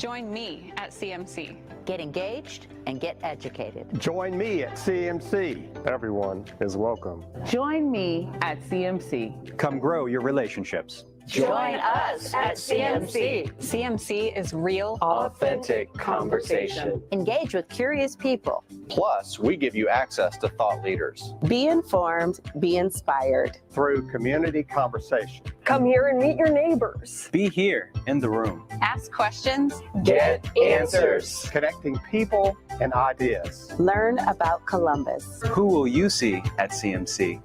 Join me at CMC. Get engaged and get educated. Join me at CMC. Everyone is welcome. Join me at CMC. Come grow your relationships. Join us at CMC. CMC is real, Authentic conversation. Engage with curious people. Plus, we give you access to thought leaders. Be informed, be inspired. Through community conversation. Come here and meet your neighbors. Be here in the room. ask questions, Get answers. Connecting people and ideas. Learn about Columbus. Who will you see at CMC?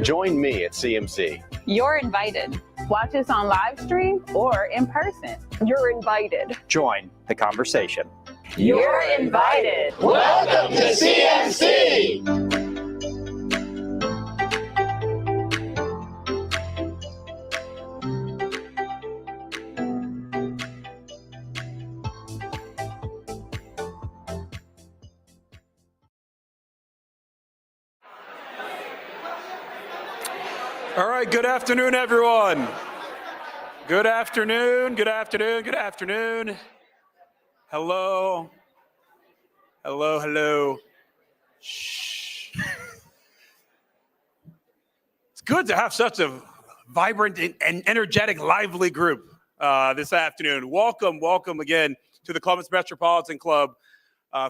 Join me at CMC. You're invited. Watch us on live stream or in person. You're invited. Join the conversation. You're invited. Welcome to CMC. All right, good afternoon, everyone. Good afternoon, good afternoon, good afternoon. Hello. Hello, hello. Shh. It's good to have such a vibrant and energetic, lively group this afternoon. Welcome again to the Columbus Metropolitan Club.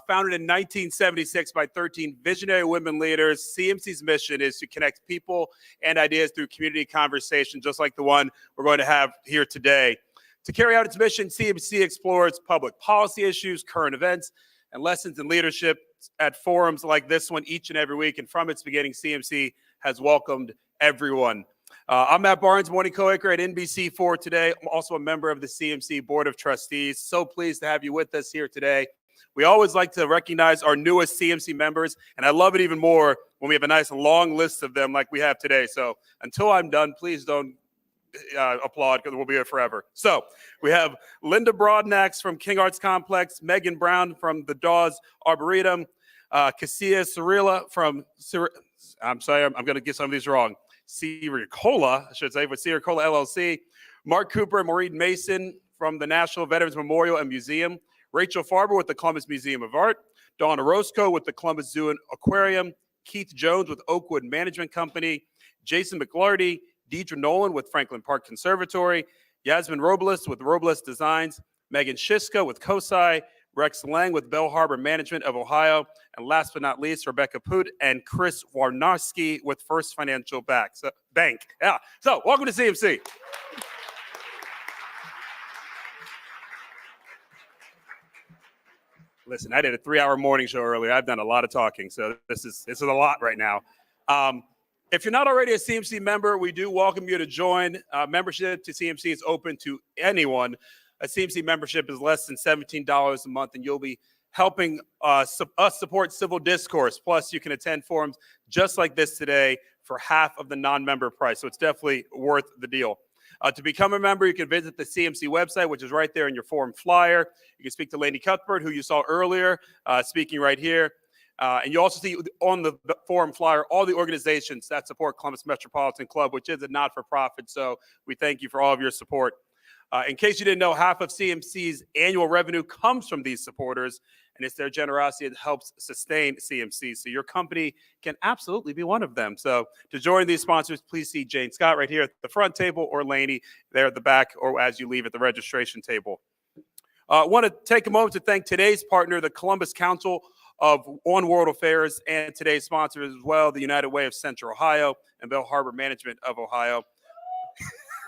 Founded in 1976 by 13 visionary women leaders, CMC's mission is to connect people and ideas through community conversation, just like the one we're going to have here today. To carry out its mission, CMC explores public policy issues, current events, and lessons in leadership at forums like this one each and every week. And from its beginning, CMC has welcomed everyone. I'm Matt Barnes, morning co-anchor at NBC4 today. I'm also a member of the CMC Board of Trustees. So pleased to have you with us here today. We always like to recognize our newest CMC members, and I love it even more when we have a nice long list of them like we have today. So until I'm done, please don't applaud because we'll be here forever. So we have Linda Broadnax from King Arts Complex, Megan Brown from the Dawes Arboretum, Cassia Cirilla from, I'm sorry, I'm going to get some of these wrong, Siricola, I should say, with Siricola LLC, Mark Cooper and Maureen Mason from the National Veterans Memorial and Museum, Rachel Farber with the Columbus Museum of Art, Donna Roscoe with the Columbus Zoo and Aquarium, Keith Jones with Oakwood Management Company, Jason McLarty, Deidre Nolan with Franklin Park Conservatory, Yasmin Robles with Robles Designs, Megan Shiska with COSI, Rex Lang with Bell Harbor Management of Ohio, and last but not least, Rebecca Poot and Chris Warnarski with First Financial Bank. Yeah. So welcome to CMC. Listen, I did a 3-hour morning show earlier. I've done a lot of talking, so this is a lot right now. If you're not already a CMC member, we do welcome you to join. Membership to CMC is open to anyone. A CMC membership is less than $17 a month, and you'll be helping us support civil discourse. Plus, you can attend forums just like this today for half of the non-member price, so it's definitely worth the deal. To become a member, you can visit the CMC website, which is right there in your forum flyer. You can speak to Lainey Cuthbert, who you saw earlier, speaking right here. And you also see on the forum flyer all the organizations that support Columbus Metropolitan Club, which is a not-for-profit. So we thank you for all of your support. In case you didn't know, half of CMC's annual revenue comes from these supporters, and it's their generosity that helps sustain CMC. So your company can absolutely be one of them. So to join these sponsors, please see Jane Scott right here at the front table or Lainey there at the back or as you leave at the registration table. I want to take a moment to thank today's partner, the Columbus Council on World Affairs, and today's sponsors as well, the United Way of Central Ohio and Bell Harbor Management of Ohio.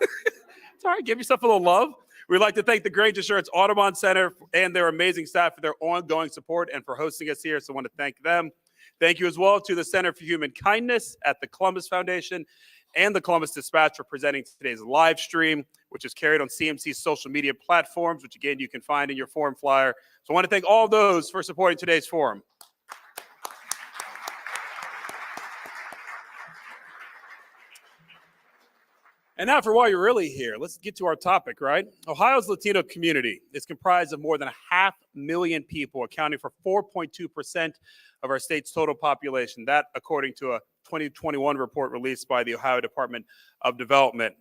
It's all right, give yourself a little love. We'd like to thank the Grange Insurance Audubon Center and their amazing staff for their ongoing support and for hosting us here, so I want to thank them. Thank you as well to the Center for Human Kindness at the Columbus Foundation and the Columbus Dispatch for presenting today's live stream, which is carried on CMC's social media platforms, which again, you can find in your forum flyer. So I want to thank all those for supporting today's forum. And now for why you're really here, let's get to our topic, right? Ohio's Latino community is comprised of more than 500,000 people, accounting for 4.2% of our state's total population. That, according to a 2021 report released by the Ohio Department of Development.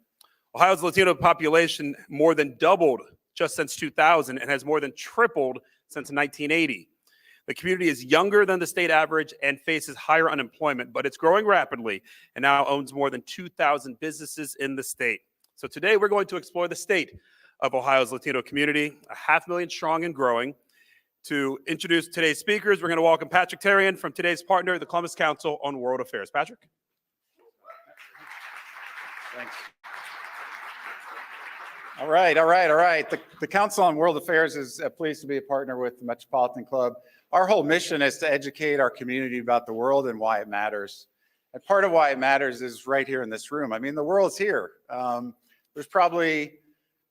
Ohio's Latino population more than doubled just since 2000 and has more than tripled since 1980. The community is younger than the state average and faces higher unemployment, but it's growing rapidly and now owns more than 2,000 businesses in the state. So today we're going to explore the state of Ohio's Latino community, 500,000 strong and growing. To introduce today's speakers, we're going to welcome Patrick Therrien from today's partner, the Columbus Council on World Affairs. Patrick? Thanks. All right. The Council on World Affairs is pleased to be a partner with the Metropolitan Club. Our whole mission is to educate our community about the world and why it matters. And part of why it matters is right here in this room. I mean, the world's here. There's probably,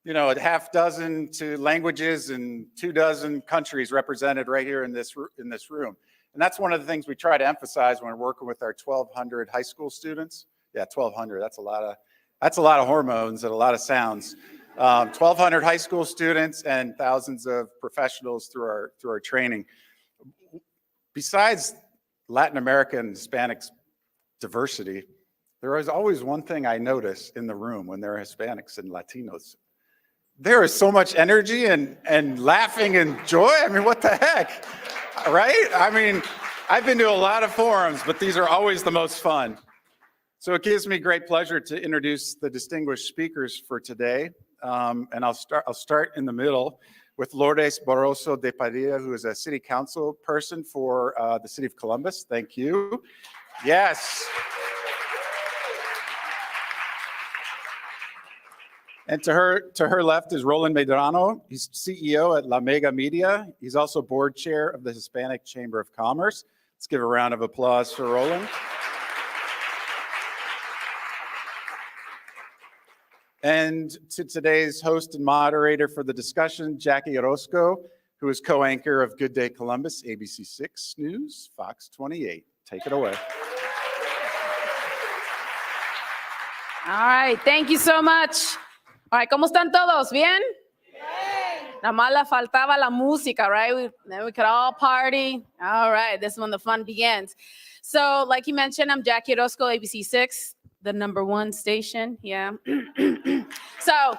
a half dozen languages and 24 countries represented right here in this room. And that's one of the things we try to emphasize when we're working with our 1,200 high school students. Yeah, 1,200. That's a lot of hormones and a lot of sounds. 1,200 high school students and thousands of professionals through our training. Besides Latin American and Hispanics diversity, there is always one thing I notice in the room when there are Hispanics and Latinos. There is so much energy and laughing and joy. I mean, what the heck, right? I mean, I've been to a lot of forums, but these are always the most fun. So it gives me great pleasure to introduce the distinguished speakers for today. And I'll start in the middle with Lourdes Barroso de Padilla, who is a city council person for the city of Columbus. Thank you. Yes. And to her left is Roland Medrano. He's CEO at La Mega Media. He's also board chair of the Hispanic Chamber of Commerce. Let's give a round of applause for Roland. And to today's host and moderator for the discussion, Jackie Orozco, who is co-anchor of Good Day Columbus, ABC 6 News, Fox 28. Take it away. All right, thank you so much. All right, ¿cómo están todos? ¿Bien? Nada más le faltaba la música, right? Then we could all party. All right, this is when the fun begins. So, like you mentioned, I'm Jackie Orozco, ABC 6. The #1 station, yeah. So,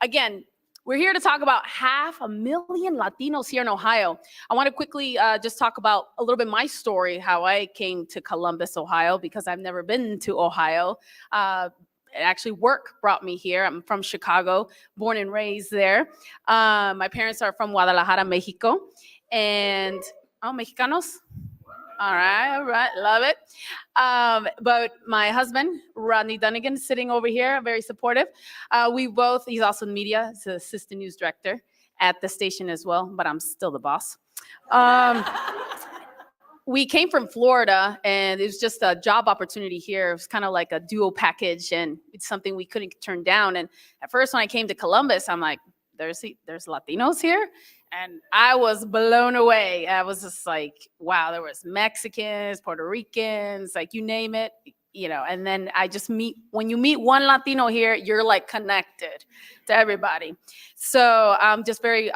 again, we're here to talk about 500,000 Latinos here in Ohio. I want to quickly just talk about a little bit my story, how I came to Columbus, Ohio, because I've never been to Ohio. Actually, work brought me here. I'm from Chicago, born and raised there. My parents are from Guadalajara, Mexico. And, Mexicanos? All right, love it. But my husband, Rodney Dunnigan, sitting over here, very supportive. He's also in media, he's an assistant news director at the station as well, but I'm still the boss. We came from Florida, and it was just a job opportunity here. It was kind of like a dual package, and it's something we couldn't turn down. And at first, when I came to Columbus, I'm like, there's Latinos here? And I was blown away. I was just like, wow, there was Mexicans, Puerto Ricans, like you name it, and then when you meet one Latino here, you're like connected to everybody. So I'm just very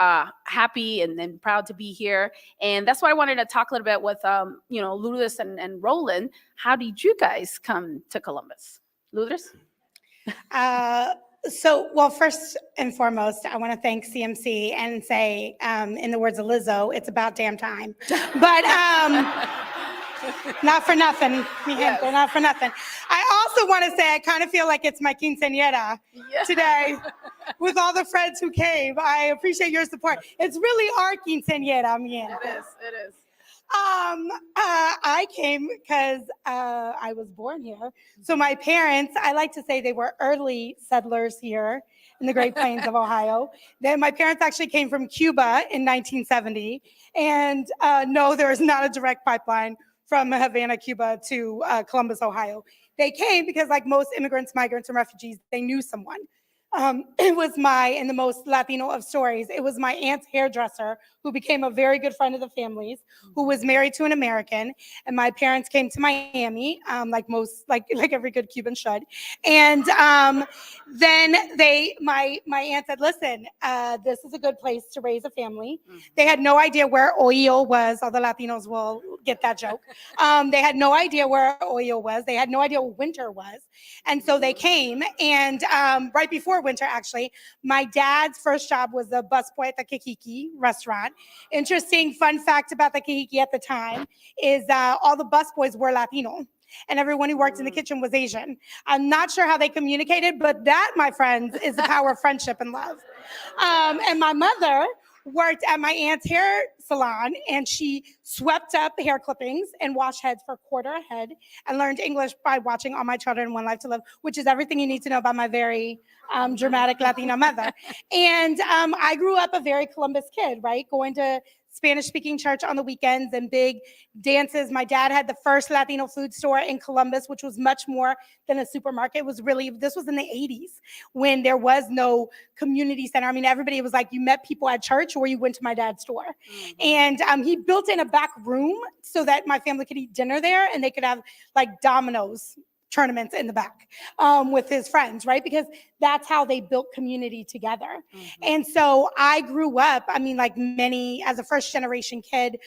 happy and proud to be here. And that's why I wanted to talk a little bit with, Lourdes and Roland. How did you guys come to Columbus? Lourdes? Well, first and foremost, I want to thank CMC and say, in the words of Lizzo, it's about damn time. But not for nothing, mi gente, not for nothing. I also want to say I kind of feel like it's my quinceañera today with all the friends who came. I appreciate your support. It's really our quinceañera, mi gente. It is. I came because I was born here. So my parents, I like to say they were early settlers here in the Great Plains of Ohio. Then my parents actually came from Cuba in 1970. And no, there is not a direct pipeline from Havana, Cuba to Columbus, Ohio. They came because, like most immigrants, migrants, and refugees, they knew someone. It was in the most Latino of stories, it was my aunt's hairdresser who became a very good friend of the family's, who was married to an American. And my parents came to Miami, like every good Cuban should. And then my aunt said, listen, this is a good place to raise a family. They had no idea where Ohio was. All the Latinos will get that joke. They had no idea where Ohio was. They had no idea what winter was. And so they came, and right before before winter, actually. My dad's first job was a busboy at the Kikiki restaurant. Interesting fun fact about the Kikiki at the time is all the busboys were Latino, and everyone who worked in the kitchen was Asian. I'm not sure how they communicated, but that, my friends, is the power of friendship and love. And my mother worked at my aunt's hair salon, and she swept up hair clippings and washed heads for a quarter a head, and learned English by watching All My Children, One Life to Live, which is everything you need to know about my very dramatic Latina mother. And I grew up a very Columbus kid, right? Going to Spanish-speaking church on the weekends and big dances. My dad had the first Latino food store in Columbus, which was much more than a supermarket. It was really, this was in the 80s when there was no community center. I mean, everybody was like, you met people at church or you went to my dad's store. And he built in a back room so that my family could eat dinner there and they could have like dominoes tournaments in the back with his friends, right? Because that's how they built community together. And so I grew up, I mean, like many, as a first generation kid,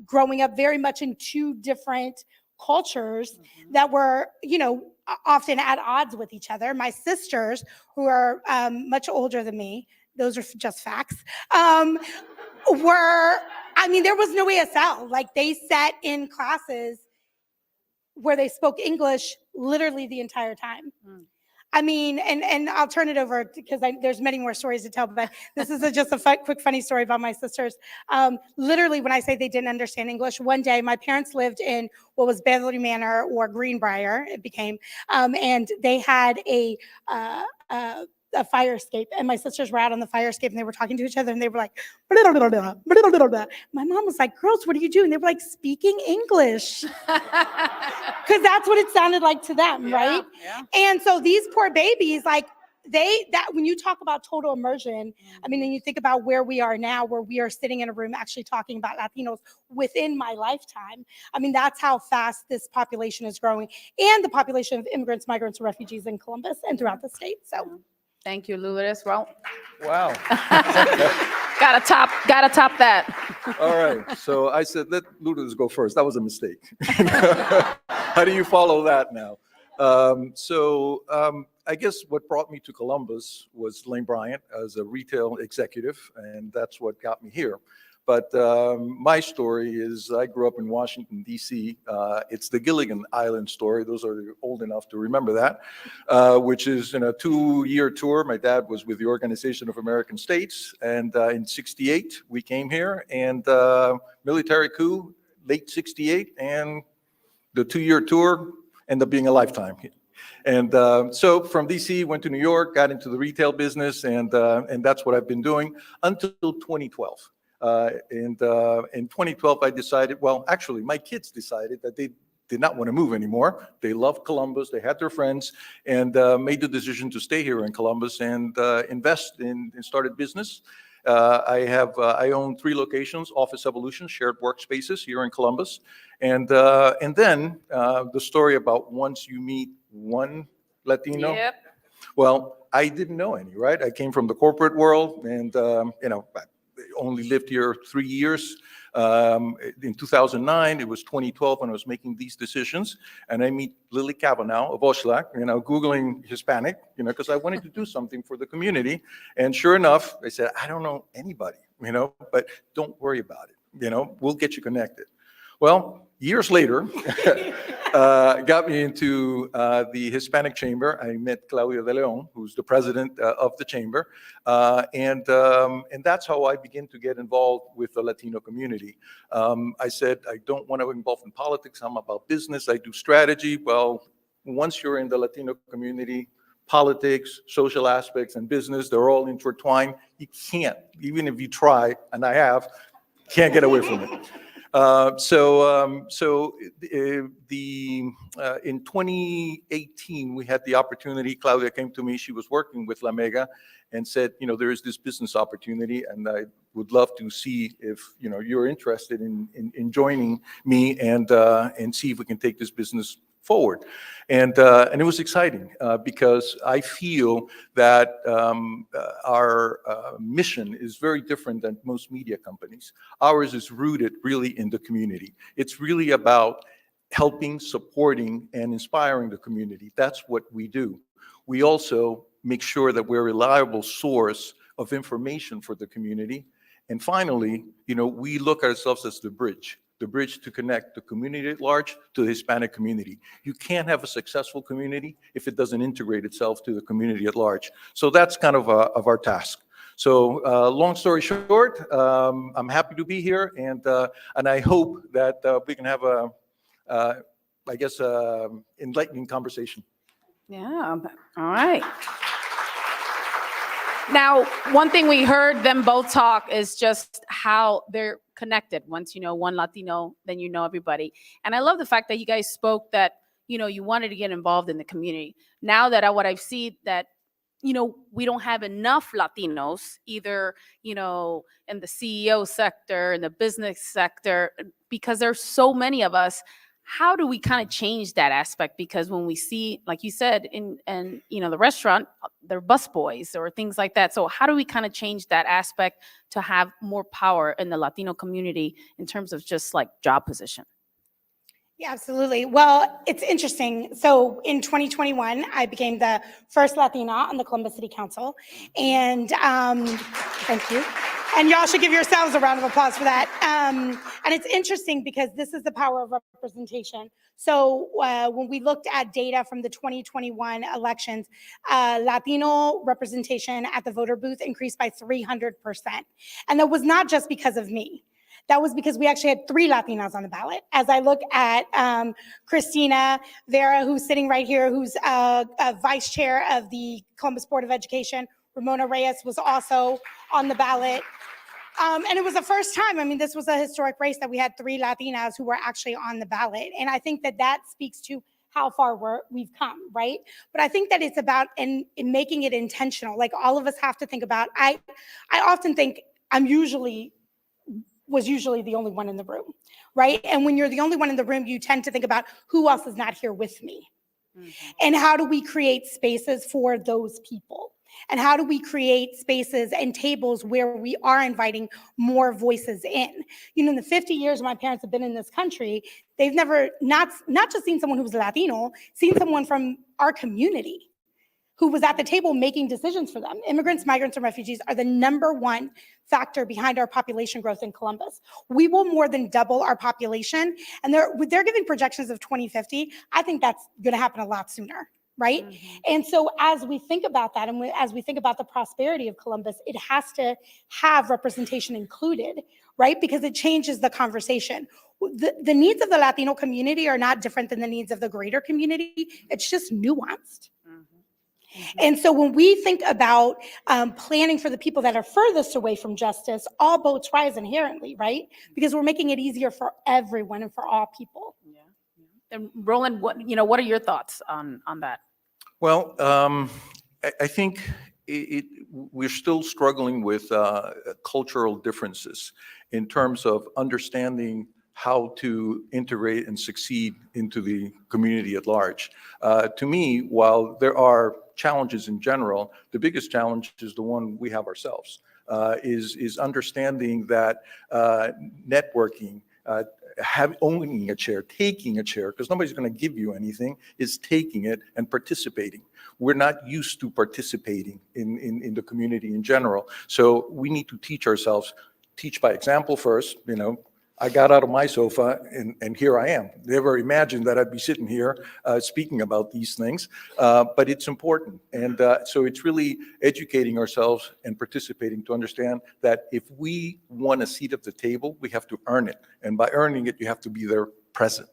growing up very much in two different cultures that were, you know, often at odds with each other. My sisters, who are much older than me, those are just facts, were, I mean, there was no ESL. Like they sat in classes where they spoke English literally the entire time. I mean, and I'll turn it over because there's many more stories to tell, but this is just a quick funny story about my sisters. Literally, when I say they didn't understand English, one day my parents lived in what was Beverly Manor or Greenbrier, it became, and they had a fire escape, and my sisters were out on the fire escape and they were talking to each other and they were like, blah, blah, blah, blah, blah, blah, blah. My mom was like, girls, what are you doing? They were like, speaking English. Because that's what it sounded like to them, right? Yeah. And so these poor babies, like when you talk about total immersion, I mean, and you think about where we are now, where we are sitting in a room actually talking about Latinos within my lifetime. I mean, that's how fast this population is growing, and the population of immigrants, migrants, and refugees in Columbus and throughout the state. So Thank you, Lourdes. Well, Wow. gotta top that. All right. So I said, let Lourdes go first. That was a mistake. How do you follow that now? I guess what brought me to Columbus was Lane Bryant as a retail executive, and that's what got me here. But my story is I grew up in Washington, D.C. It's the Gilligan Island story. Those are old enough to remember that, which is in a 2-year tour. My dad was with the Organization of American States. And in 68, we came here, and military coup, late 68, and the 2-year tour ended up being a lifetime. And so from DC, went to New York, got into the retail business, and that's what I've been doing until 2012. In 2012, I decided, well, actually, my kids decided that they did not want to move anymore. They loved Columbus, they had their friends, and made the decision to stay here in Columbus and invest in started business. I own 3 locations, Office Evolution, shared workspaces here in Columbus. And then the story about once you meet one Latino. Yep. Well, I didn't know any, right? I came from the corporate world, and I only lived here 3 years. In 2009, it was 2012 when I was making these decisions, and I meet Lily Kavanaugh of Oshlag, Googling Hispanic, because I wanted to do something for the community. And sure enough, I said, I don't know anybody, but don't worry about it. We'll get you connected. Well, years later, got me into the Hispanic Chamber. I met Claudia De Leon, who's the president of the chamber, and that's how I began to get involved with the Latino community. I said, I don't want to get involved in politics. I'm about business. I do strategy. Well, once you're in the Latino community, politics, social aspects, and business, they're all intertwined. You can't, even if you try, and I have, can't get away from it. In 2018, we had the opportunity. Claudia came to me. She was working with La Mega, and said, there is this business opportunity, and I would love to see if you're interested in joining me and see if we can take this business forward. And it was exciting because I feel that our mission is very different than most media companies. Ours is rooted really in the community. It's really about helping, supporting, and inspiring the community. That's what we do. We also make sure that we're a reliable source of information for the community. And finally, we look at ourselves as the bridge to connect the community at large to the Hispanic community. You can't have a successful community if it doesn't integrate itself to the community at large. So that's kind of our task. So long story short, I'm happy to be here, and I hope that we can have enlightening conversation. Yeah, all right. Now, one thing we heard them both talk is just how they're connected. Once you know one Latino, then you know everybody. And I love the fact that you guys spoke that, you wanted to get involved in the community. Now that what I've seen that, we don't have enough Latinos, either, in the CEO sector, in the business sector, because there's so many of us. How do we kind of change that aspect? Because when we see, like you said, in the restaurant, they're busboys or things like that. So how do we kind of change that aspect to have more power in the Latino community in terms of just like job position? Yeah, absolutely. Well, it's interesting. So in 2021, I became the first Latina on the Columbus City Council. And thank you. And y'all should give yourselves a round of applause for that. And it's interesting because this is the power of representation. So when we looked at data from the 2021 elections, Latino representation at the voter booth increased by 300%. And that was not just because of me. That was because we actually had 3 Latinas on the ballot. As I look at Christina Vera, who's sitting right here, who's a vice chair of the Columbus Board of Education. Ramona Reyes was also on the ballot. And it was the first time, this was a historic race that we had 3 Latinas who were actually on the ballot. And I think that speaks to how far we've come, right? But I think that it's about in making it intentional. Like all of us have to think about, I often think was usually the only one in the room, right? And when you're the only one in the room, you tend to think about who else is not here with me. Mm-hmm. And how do we create spaces for those people? And how do we create spaces and tables where we are inviting more voices in? In the 50 years my parents have been in this country, they've never, not just seen someone who was Latino, seen someone from our community who was at the table making decisions for them. Immigrants, migrants, and refugees are the #1 factor behind our population growth in Columbus. We will more than double our population, and they're giving projections of 2050. I think that's gonna happen a lot sooner, right? Mm-hmm. And so as we think about that, and as we think about the prosperity of Columbus, it has to have representation included, right? Because it changes the conversation. The needs of the Latino community are not different than the needs of the greater community. It's just nuanced. And so when we think about planning for the people that are furthest away from justice, all boats rise inherently, right? Because we're making it easier for everyone and for all people. Yeah. And Roland, what are your thoughts on that? Well, I think we're still struggling with cultural differences in terms of understanding how to integrate and succeed into the community at large. To me, while there are challenges in general, the biggest challenge is the one we have ourselves, is understanding that networking, owning a chair, taking a chair, because nobody's going to give you anything, is taking it and participating. We're not used to participating in the community in general. So we need to teach ourselves, teach by example first. I got out of my sofa and here I am. Never imagined that I'd be sitting here speaking about these things, but it's important. And so it's really educating ourselves and participating to understand that if we want a seat at the table, we have to earn it. And by earning it, you have to be there present.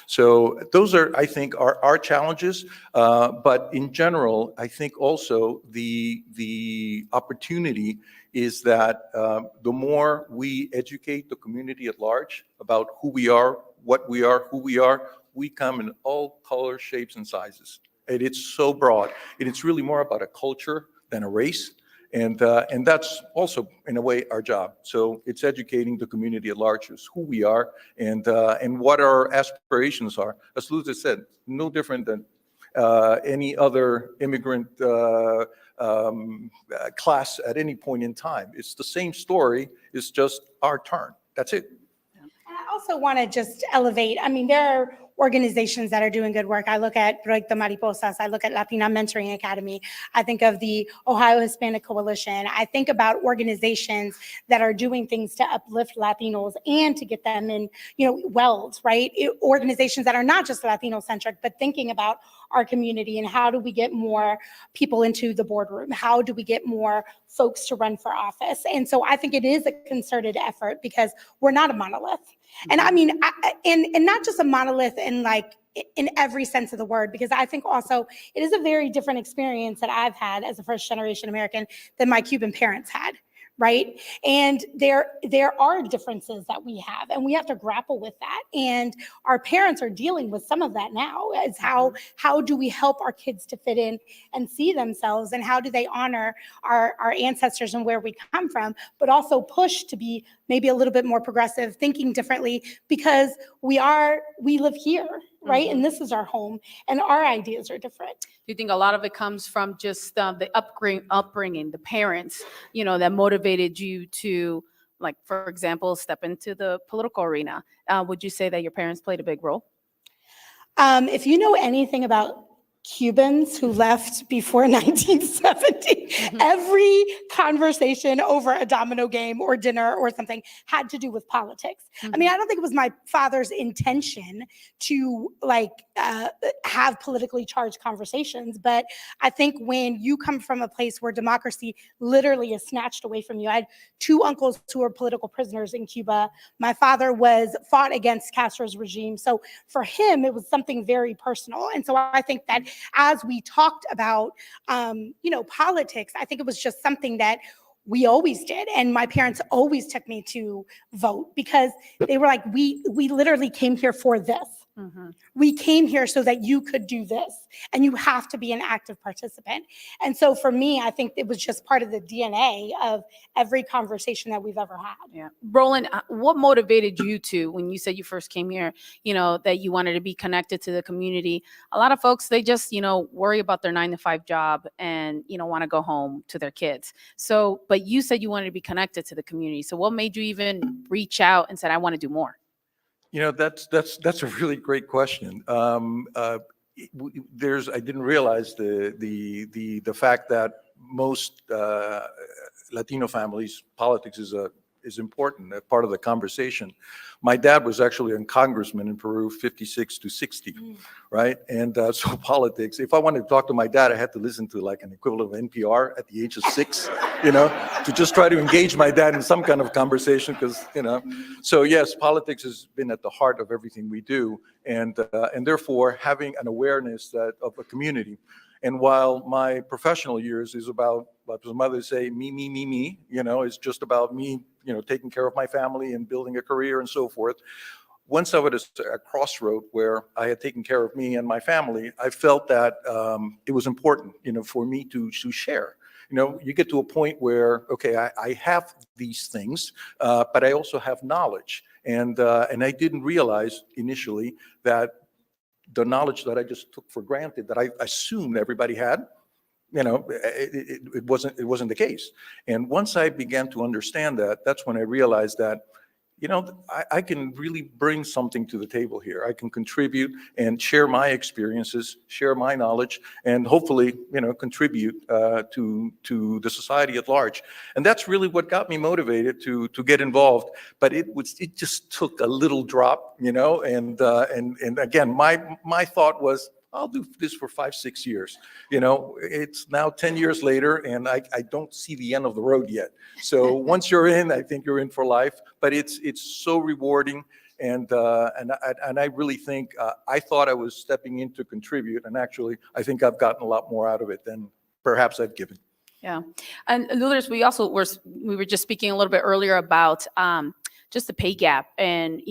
So those are, I think, our challenges. But in general, I think also the opportunity is that the more we educate the community at large about who we are, what we are, who we are, we come in all colors, shapes, and sizes. And it's so broad. And it's really more about a culture than a race. And that's also, in a way, our job. So it's educating the community at large as who we are and what our aspirations are. As Luther said, no different than any other immigrant class at any point in time. It's the same story. It's just our turn. That's it. And I also want to just elevate. There organizations that are doing good work. I look at Proyecto Mariposas, I look at Latina Mentoring Academy, I think of the Ohio Hispanic Coalition, I think about organizations that are doing things to uplift Latinos and to get them in, welled, right? Organizations that are not just Latino-centric, but thinking about our community and how do we get more people into the boardroom? How do we get more folks to run for office? And so I think it is a concerted effort because we're not a monolith. And I mean, and not just a monolith in every sense of the word, because I think also it is a very different experience that I've had as a first generation American than my Cuban parents had. Right. And there are differences that we have, and we have to grapple with that. And our parents are dealing with some of that now, as how do we help our kids to fit in and see themselves, and how do they honor our ancestors and where we come from, but also push to be maybe a little bit more progressive, thinking differently, because we live here, right? And this is our home, and our ideas are different. Do you think a lot of it comes from just the upbringing, the parents, that motivated you to, like, for example, step into the political arena? Would you say that your parents played a big role? If you know anything about Cubans who left before 1970, every conversation over a domino game or dinner or something had to do with politics. I mean, I don't think it was my father's intention to have politically charged conversations, but I think when you come from a place where democracy literally is snatched away from you. I had two uncles who were political prisoners in Cuba. My father fought against Castro's regime. So for him, it was something very personal. And so I think that as we talked about, politics, I think it was just something that we always did. And my parents always took me to vote because they were like, we literally came here for this. We came here so that you could do this, and you have to be an active participant. And so for me, I think it was just part of the DNA of every conversation that we've ever had. Yeah. Roland, what motivated you to, when you said you first came here, that you wanted to be connected to the community? A lot of folks, they just, worry about their 9-to-5 job and, want to go home to their kids. So, but you said you wanted to be connected to the community. So what made you even reach out and said, I want to do more? That's a really great question. I didn't realize the fact that most Latino families, politics is important, a part of the conversation. My dad was actually a congressman in Peru, 56 to 60, right? And so politics, if I wanted to talk to my dad, I had to listen to like an equivalent of NPR at the age of 6, to just try to engage my dad in some kind of conversation because, So yes, politics has been at the heart of everything we do. And therefore having an awareness of a community. And while my professional years is about, what my mother say, me, it's just about me, taking care of my family and building a career and so forth. Once I was at a crossroad where I had taken care of me and my family, I felt that it was important, for me to share. You get to a point where, okay, I have these things, but I also have knowledge. And I didn't realize initially that the knowledge that I just took for granted, that I assumed everybody had, it wasn't the case. And once I began to understand that, that's when I realized that, I can really bring something to the table here. I can contribute and share my experiences, share my knowledge, and hopefully, contribute to the society at large. And that's really what got me motivated to get involved. But it just took a little drop, and again, my thought was, I'll do this for 5-6 years. It's now 10 years later, and I don't see the end of the road yet. So once you're in, I think you're in for life. But it's so rewarding, and I really think I thought I was stepping in to contribute, and actually I think I've gotten a lot more out of it than perhaps I've given. Yeah, and Lourdes, we were just speaking a little bit earlier about just the pay gap, and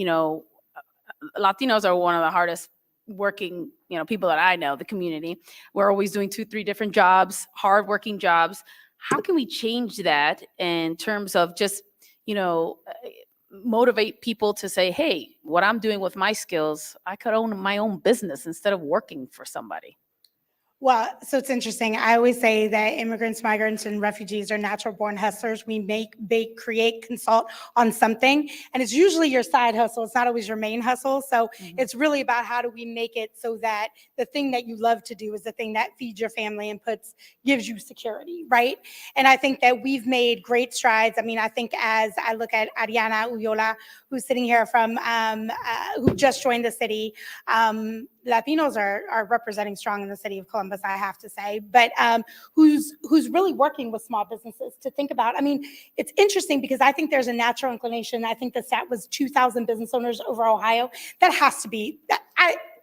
Latinos are one of the hardest working, people that I know, the community. We're always doing 2-3 different jobs, hardworking jobs. How can we change that in terms of just, motivate people to say, hey, what I'm doing with my skills, I could own my own business instead of working for somebody? Well, so it's interesting. I always say that immigrants, migrants, and refugees are natural born hustlers. We make, bake, create, consult on something, and it's usually your side hustle. It's not always your main hustle. So it's really about how do we make it so that the thing that you love to do is the thing that feeds your family and gives you security, right? And I think that we've made great strides. I mean, I think as I look at Ariana Uyola, who's sitting here from, who just joined the city, Latinos are representing strong in the city of Columbus, I have to say, but who's really working with small businesses to think about. I mean, it's interesting because I think there's a natural inclination. I think the stat was 2,000 business owners over Ohio. That has to be,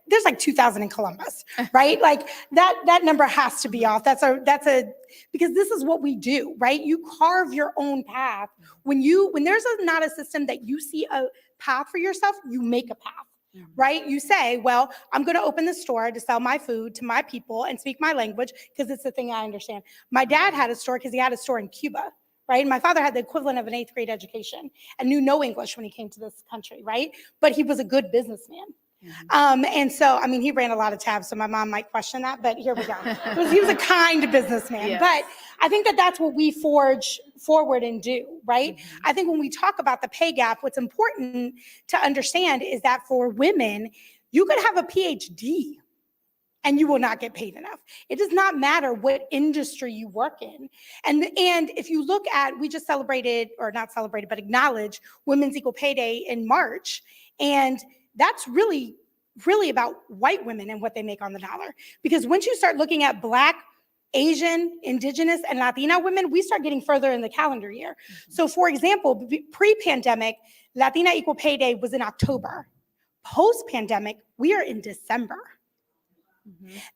there's like 2,000 in Columbus, right? Like that number has to be off. Because this is what we do, right? You carve your own path. When there's not a system that you see a path for yourself, you make a path. Right? You say, well, I'm going to open the store to sell my food to my people and speak my language because it's the thing I understand. My dad had a store because he had a store in Cuba, right? And my father had the equivalent of an 8th grade education and knew no English when he came to this country, right? But he was a good businessman. And so, I mean, he ran a lot of tabs, so my mom might question that, but here we go. He was a kind businessman. Yes. But I think that that's what we forge forward and do, right? I think when we talk about the pay gap, what's important to understand is that for women, you could have a PhD and you will not get paid enough. It does not matter what industry you work in. And if you look at, we just celebrated, or not celebrated, but acknowledged Women's Equal Pay Day in March. And that's really, really about white women and what they make on the dollar. Because once you start looking at Black, Asian, Indigenous, and Latina women, we start getting further in the calendar year. So for example, pre-pandemic, Latina Equal Pay Day was in October. Post-pandemic, we are in December.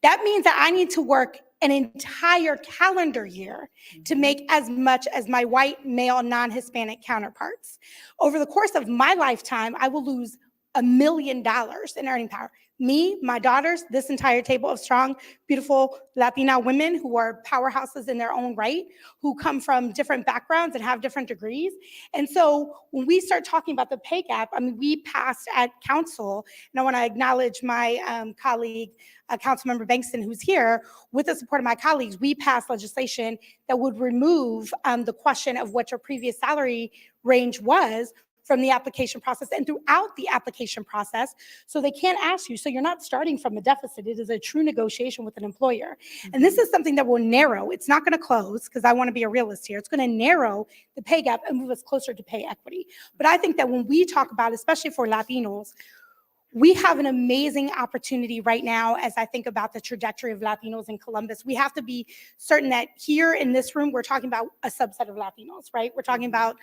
That means that I need to work an entire calendar year to make as much as my white, male, non-Hispanic counterparts. Over the course of my lifetime, I will lose $1 million in earning power. Me, my daughters, this entire table of strong, beautiful Latina women who are powerhouses in their own right, who come from different backgrounds and have different degrees. And so when we start talking about the pay gap, I mean, we passed at council, and I want to acknowledge my colleague, Councilmember Bankston, who's here. With the support of my colleagues, we passed legislation that would remove the question of what your previous salary range was from the application process and throughout the application process, so they can't ask you. So you're not starting from a deficit. It is a true negotiation with an employer. And this is something that will narrow. It's not going to close, because I want to be a realist here. It's going to narrow the pay gap and move us closer to pay equity. But I think that when we talk about, especially for Latinos, we have an amazing opportunity right now as I think about the trajectory of Latinos in Columbus. We have to be certain that here in this room, we're talking about a subset of Latinos, right? We're talking about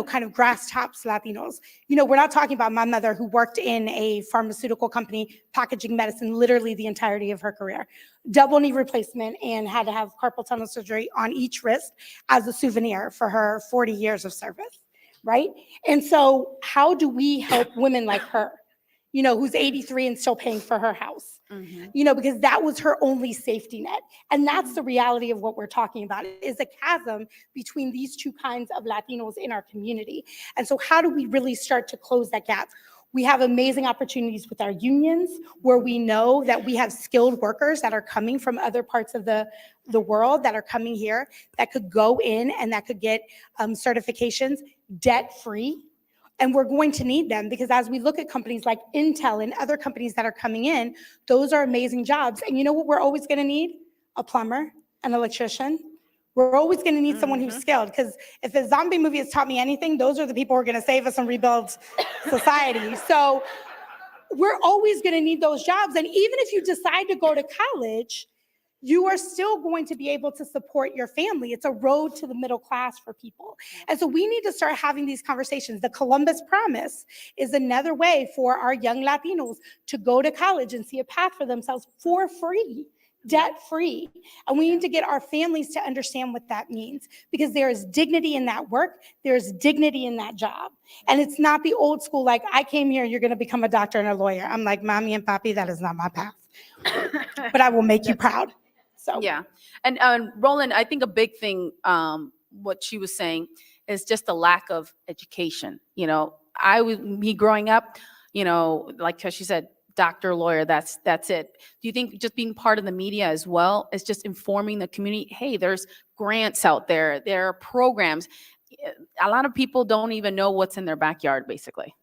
kind of grass tops Latinos. We're not talking about my mother who worked in a pharmaceutical company packaging medicine literally the entirety of her career. Double knee replacement and had to have carpal tunnel surgery on each wrist as a souvenir for her 40 years of service, right? And so how do we help women like her, who's 83 and still paying for her house? Because that was her only safety net. And that's the reality of what we're talking about, is a chasm between these two kinds of Latinos in our community. And so how do we really start to close that gap? We have amazing opportunities with our unions, where we know that we have skilled workers that are coming from other parts of the world that are coming here that could go in and that could get certifications debt-free. And we're going to need them, because as we look at companies like Intel and other companies that are coming in, those are amazing jobs. And you know what we're always going to need? A plumber, an electrician. We're always going to need someone who's skilled, because if a zombie movie has taught me anything, those are the people who are going to save us and rebuild society. So we're always going to need those jobs. And even if you decide to go to college, you are still going to be able to support your family. It's a road to the middle class for people. And so we need to start having these conversations. The Columbus Promise is another way for our young Latinos to go to college and see a path for themselves for free, debt-free. And we need to get our families to understand what that means, because there is dignity in that work. There's dignity in that job. And it's not the old school, like, I came here, you're going to become a doctor and a lawyer. I'm like, mommy and papi, that is not my path. But I will make you proud. So. Yeah. And Roland, I think a big thing, what she was saying, is just a lack of education. Me growing up, like she said, doctor, lawyer, that's it. Do you think just being part of the media as well is just informing the community, hey, there's grants out there, there are programs. A lot of people don't even know what's in their backyard, basically.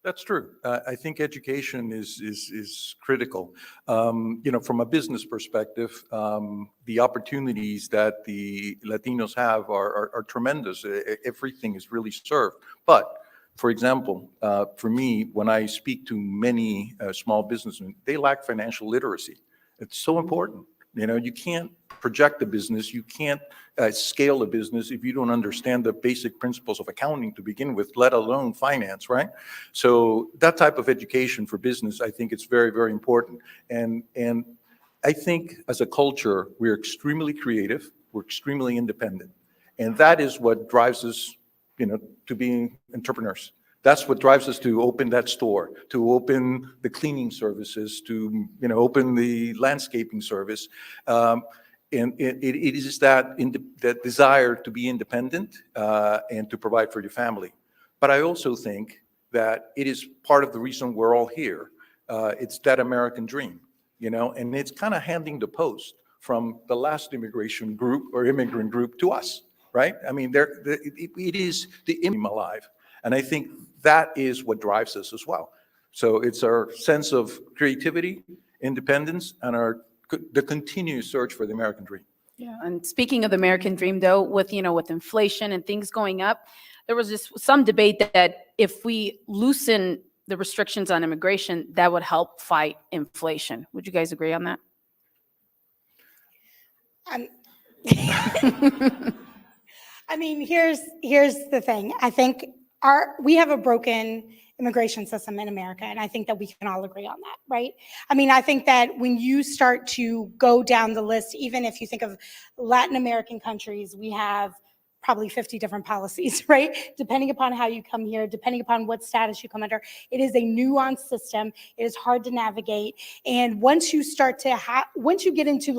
That's true. I think education is critical. From a business perspective, the opportunities that the Latinos have are tremendous. Everything is really served. But for example, for me, when I speak to many small businessmen, they lack financial literacy. It's so important. You can't project a business, you can't scale a business if you don't understand the basic principles of accounting to begin with, let alone finance, right? So that type of education for business, I think it's very, very important. And I think as a culture, we're extremely creative, we're extremely independent. And that is what drives us, to being entrepreneurs. That's what drives us to open that store, to open the cleaning services, to open the landscaping service. And it is that desire to be independent and to provide for your family. But I also think that it is part of the reason we're all here. It's that American dream, and it's kind of handing the post from the last immigration group or immigrant group to us, right? I mean, it is the image alive. And I think that is what drives us as well. So it's our sense of creativity, independence, and the continuous search for the American dream. Yeah, and speaking of the American dream, though, with inflation and things going up, there was some debate that if we loosen the restrictions on immigration, that would help fight inflation. Would you guys agree on that? I mean, here's the thing. I think we have a broken immigration system in America, and I think that we can all agree on that, right? I mean, I think that when you start to go down the list, even if you think of Latin American countries, we have probably 50 different policies, right? Depending upon how you come here, depending upon what status you come under. It is a nuanced system. It is hard to navigate. And once you start to once you get into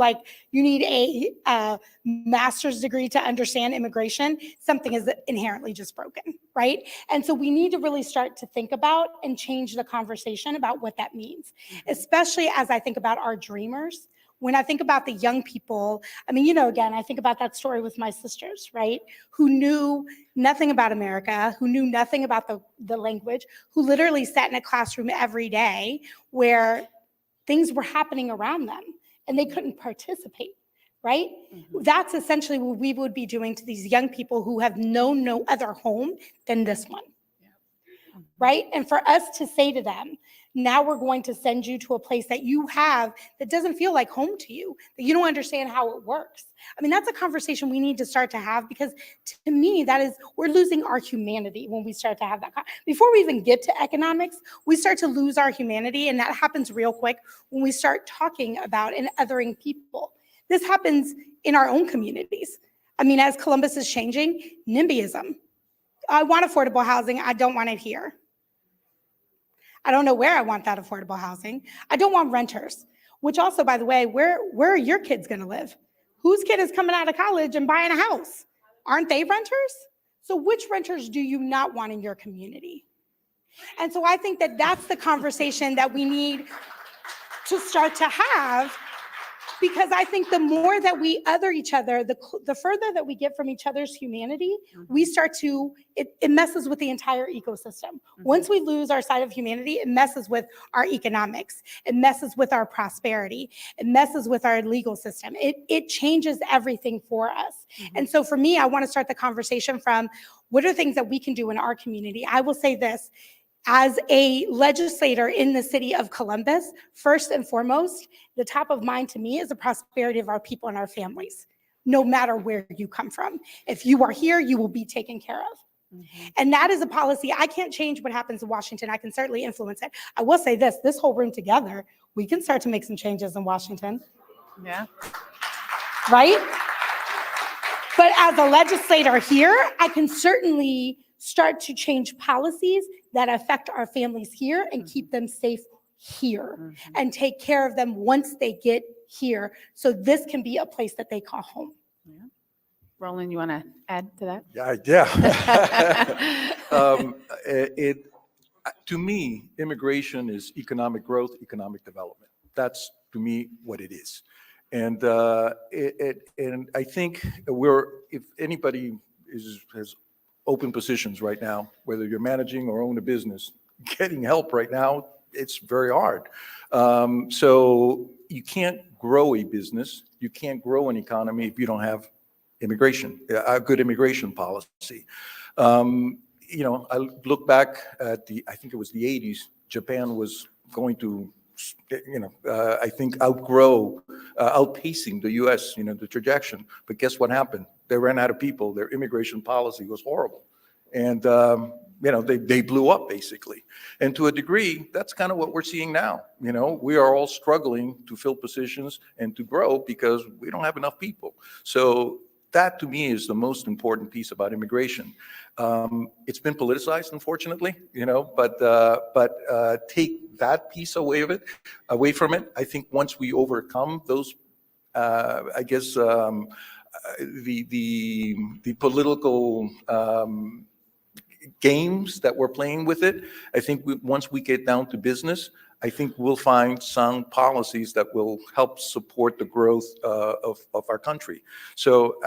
you need a master's degree to understand immigration, something is inherently just broken, right? And so we need to really start to think about and change the conversation about what that means, especially as I think about our dreamers. When I think about the young people, I mean, again, I think about that story with my sisters, right? Who knew nothing about America, who knew nothing about the language, who literally sat in a classroom every day where things were happening around them and they couldn't participate, right? Mm-hmm. That's essentially what we would be doing to these young people who have known no other home than this one, right? And for us to say to them, now we're going to send you to a place that you have that doesn't feel like home to you, that you don't understand how it works. I mean, that's a conversation we need to start to have, because to me, we're losing our humanity when we start to have that. Before we even get to economics, we start to lose our humanity, and that happens real quick when we start talking about and othering people. This happens in our own communities. I mean, as Columbus is changing, NIMBYism. I want affordable housing. I don't want it here. I don't know where I want that affordable housing. I don't want renters, which also, by the way, where are your kids going to live? Whose kid is coming out of college and buying a house? Aren't they renters? So which renters do you not want in your community? And so I think that that's the conversation that we need to start to have, because I think the more that we other each other, the further that we get from each other's humanity, we start to, it messes with the entire ecosystem. Once we lose our side of humanity, it messes with our economics. It messes with our prosperity. It messes with our legal system. It changes everything for us. And so for me, I want to start the conversation from what are things that we can do in our community. I will say this. As a legislator in the city of Columbus, first and foremost, the top of mind to me is the prosperity of our people and our families, no matter where you come from. If you are here, you will be taken care of. And that is a policy. I can't change what happens in Washington. I can certainly influence it. I will say this whole room together, we can start to make some changes in Washington. Yeah. Right? But as a legislator here, I can certainly start to change policies that affect our families here and keep them safe here and take care of them once they get here, so this can be a place that they call home. Yeah. Roland, you want to add to that? Yeah. To me, immigration is economic growth, economic development. That's, to me, what it is. And and I think if anybody has open positions right now, whether you're managing or own a business, getting help right now, it's very hard. So you can't grow a business, you can't grow an economy if you don't have immigration, a good immigration policy. You know, I look back at I think it was the 80s, Japan was going to, you know, I think outpacing the US, you know, the trajectory. But guess what happened? They ran out of people. Their immigration policy was horrible. And, you know, they blew up basically. And to a degree, that's kind of what we're seeing now. You know, we are all struggling to fill positions and to grow because we don't have enough people. So that to me is the most important piece about immigration. It's been politicized, unfortunately, you know, but take that piece away from it. I think once we overcome those, I guess, the political games that we're playing with it, I think once we get down to business, I think we'll find sound policies that will help support the growth of our country. So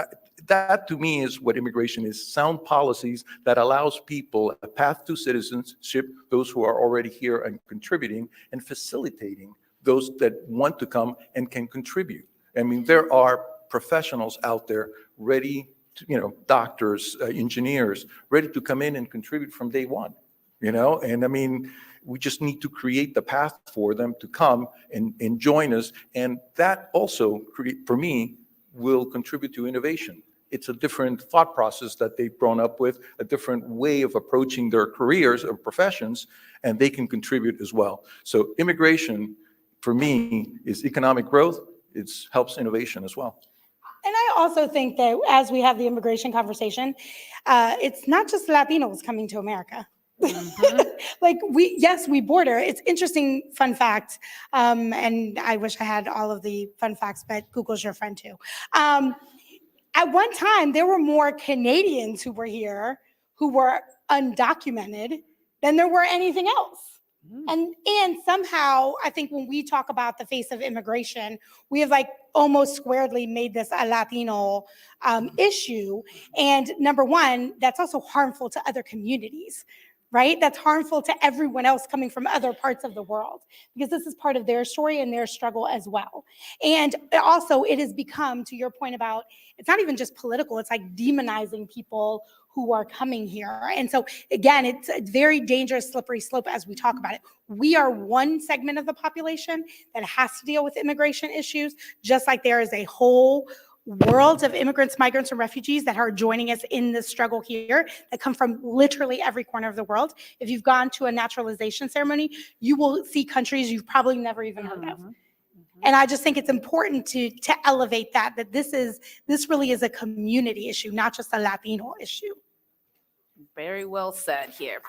that to me is what immigration is, sound policies that allows people a path to citizenship, those who are already here and contributing, and facilitating those that want to come and can contribute. I mean, there are professionals out there ready to, you know, doctors, engineers, ready to come in and contribute from day one, you know? And I mean, we just need to create the path for them to come and join us. And that also, for me, will contribute to innovation. It's a different thought process that they've grown up with, a different way of approaching their careers or professions, and they can contribute as well. So immigration, for me, is economic growth. It helps innovation as well. And I also think that as we have the immigration conversation, it's not just Latinos coming to America. Like we border. It's interesting, fun fact, and I wish I had all of the fun facts, but Google's your friend too. At one time, there were more Canadians who were here who were undocumented than there were anything else. And somehow, I think when we talk about the face of immigration, we have like almost squarely made this a Latino issue. And number one, that's also harmful to other communities, right? That's harmful to everyone else coming from other parts of the world, because this is part of their story and their struggle as well. And also it has become, to your point about, it's not even just political, it's like demonizing people who are coming here. And so again, it's a very dangerous, slippery slope as we talk about it. We are one segment of the population that has to deal with immigration issues, just like there is a whole world of immigrants, migrants, and refugees that are joining us in this struggle here that come from literally every corner of the world. If you've gone to a naturalization ceremony, you will see countries you've probably never even heard of. And I just think it's important to elevate that this really is a community issue, not just a Latino issue. Very well said here.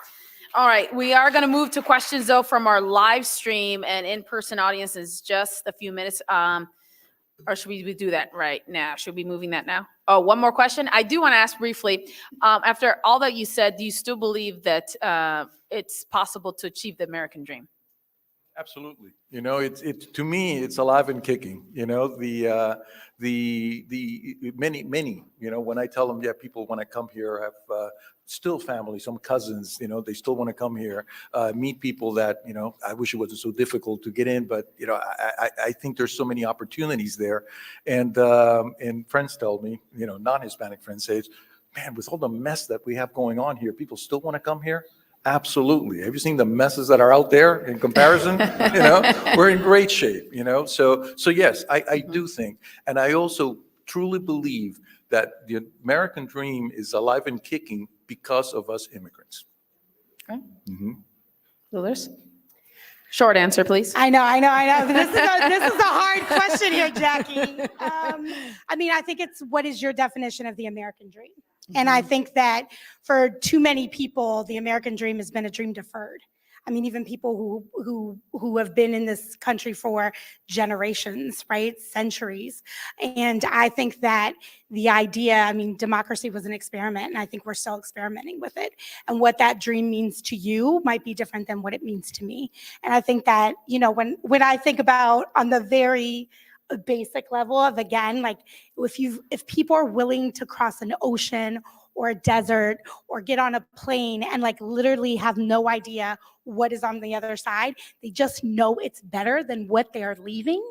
All right, we are going to move to questions though from our live stream and in-person audience in just a few minutes. Or should we do that right now? Should we be moving that now? Oh, one more question. I do want to ask briefly, after all that you said, do you still believe that it's possible to achieve the American dream? Absolutely. You know, to me, it's alive and kicking. You know, the many, you know, when I tell them, yeah, people when I come here have still family, some cousins, you know, they still want to come here, meet people that, you know, I wish it wasn't so difficult to get in, but, you know, I think there's so many opportunities there. And friends tell me, you know, non-Hispanic friends say, man, with all the mess that we have going on here, people still want to come here? Absolutely. Have you seen the messes that are out there in comparison? You know, we're in great shape, you know? So yes, I do think, and I also truly believe that the American dream is alive and kicking because of us immigrants. Okay. Lewis? Short answer, please. I know. This is a hard question here, Jackie. I mean, I think it's, what is your definition of the American dream? And I think that for too many people, the American dream has been a dream deferred. I mean, even people who have been in this country for generations, right? Centuries. And I think that the idea, I mean, democracy was an experiment, and I think we're still experimenting with it. And what that dream means to you might be different than what it means to me. And I think that, you know, when I think about on the very basic level of, again, like if people are willing to cross an ocean or a desert or get on a plane and like literally have no idea what is on the other side, they just know it's better than what they are leaving,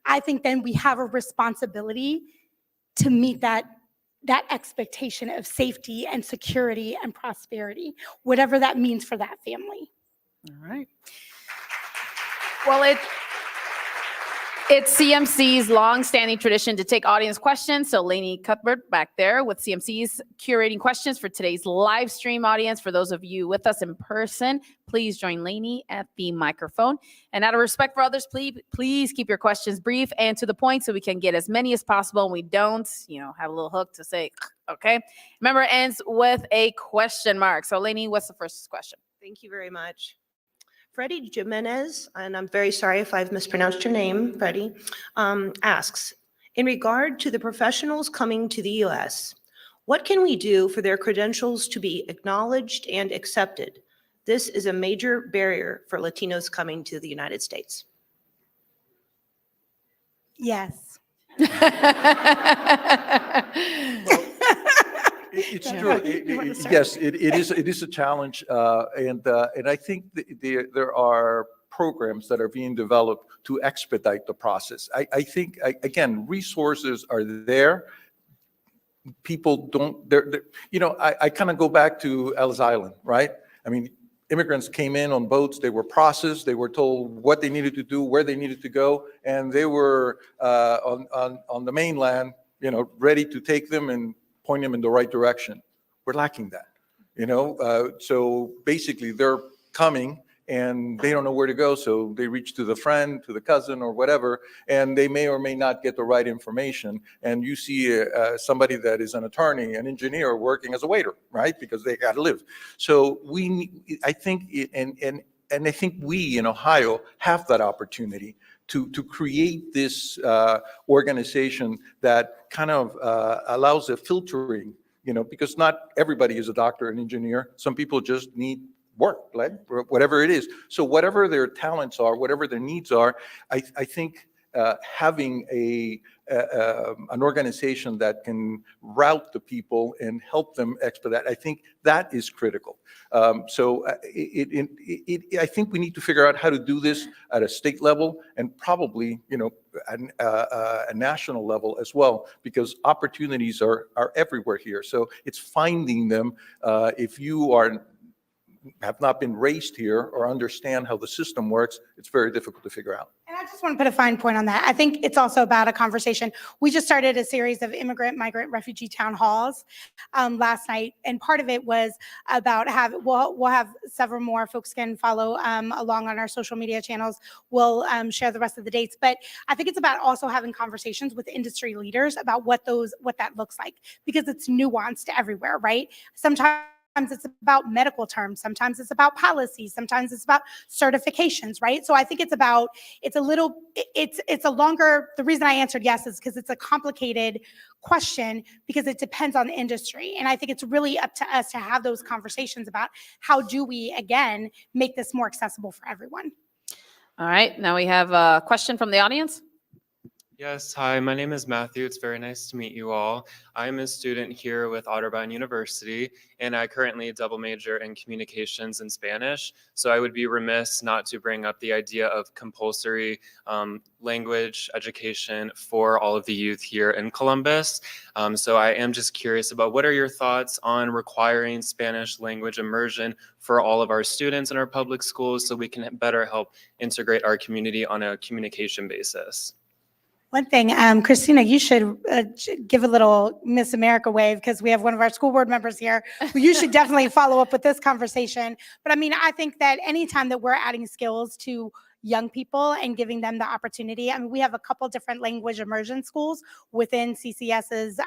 I think then we have a responsibility to meet that expectation of safety and security and prosperity, whatever that means for that family. All right. Well, it's CMC's long-standing tradition to take audience questions. So Lainey Cuthbert back there with CMC's curating questions for today's live stream audience. For those of you with us in person, please join Lainey at the microphone. And out of respect for others, please keep your questions brief and to the point so we can get as many as possible. And we don't, have a little hook to say, okay. Remember, it ends with a question mark. So Lainey, what's the first question? Thank you very much. Freddie Jimenez, and I'm very sorry if I've mispronounced your name, Freddie, asks, in regard to the professionals coming to the U.S., what can we do for their credentials to be acknowledged and accepted? This is a major barrier for Latinos coming to the United States. Yes. It's true. Yes, it is a challenge, and I think there are programs that are being developed to expedite the process. I think again, resources are there. People don't. I kind of go back to Ellis Island, right? I mean, immigrants came in on boats. They were processed. They were told what they needed to do, where they needed to go, and they were on the mainland, ready to take them and point them in the right direction. We're lacking that, so basically they're coming and they don't know where to go. So they reach to the friend, to the cousin or whatever, and they may or may not get the right information. And you see somebody that is an attorney, an engineer working as a waiter, right? Because they got to live. So I think we in Ohio have that opportunity to create this organization that kind of allows a filtering, because not everybody is a doctor and engineer. Some people just need work, like whatever it is. So whatever their talents are, whatever their needs are, I think having an organization that can route the people and help them expedite, I think that is critical. So I think we need to figure out how to do this at a state level and probably, a national level as well, because opportunities are everywhere here. So it's finding them. If you have not been raised here or understand how the system works, it's very difficult to figure out. And I just want to put a fine point on that. I think it's also about a conversation. We just started a series of immigrant, migrant, refugee town halls last night, and part of it was about we'll have several more. Folks can follow along on our social media channels. We'll share the rest of the dates, but I think it's about also having conversations with industry leaders about what that looks like, because it's nuanced everywhere, right? Sometimes it's about medical terms. Sometimes it's about policies. Sometimes it's about certifications, right? So I think it's a longer, the reason I answered yes is because it's a complicated question, because it depends on the industry. And I think it's really up to us to have those conversations about how do we, again, make this more accessible for everyone. All right, now we have a question from the audience. Yes, hi, my name is Matthew. It's very nice to meet you all. I'm a student here with Otterbein University, and I currently double major in communications and Spanish. So I would be remiss not to bring up the idea of compulsory language education for all of the youth here in Columbus. So I am just curious about what are your thoughts on requiring Spanish language immersion for all of our students in our public schools so we can better help integrate our community on a communication basis? One thing, Christina, you should give a little Miss America wave, because we have one of our school board members here. You should definitely follow up with this conversation. But I mean, I think that anytime that we're adding skills to young people and giving them the opportunity. I mean, we have a couple different language immersion schools within CCS's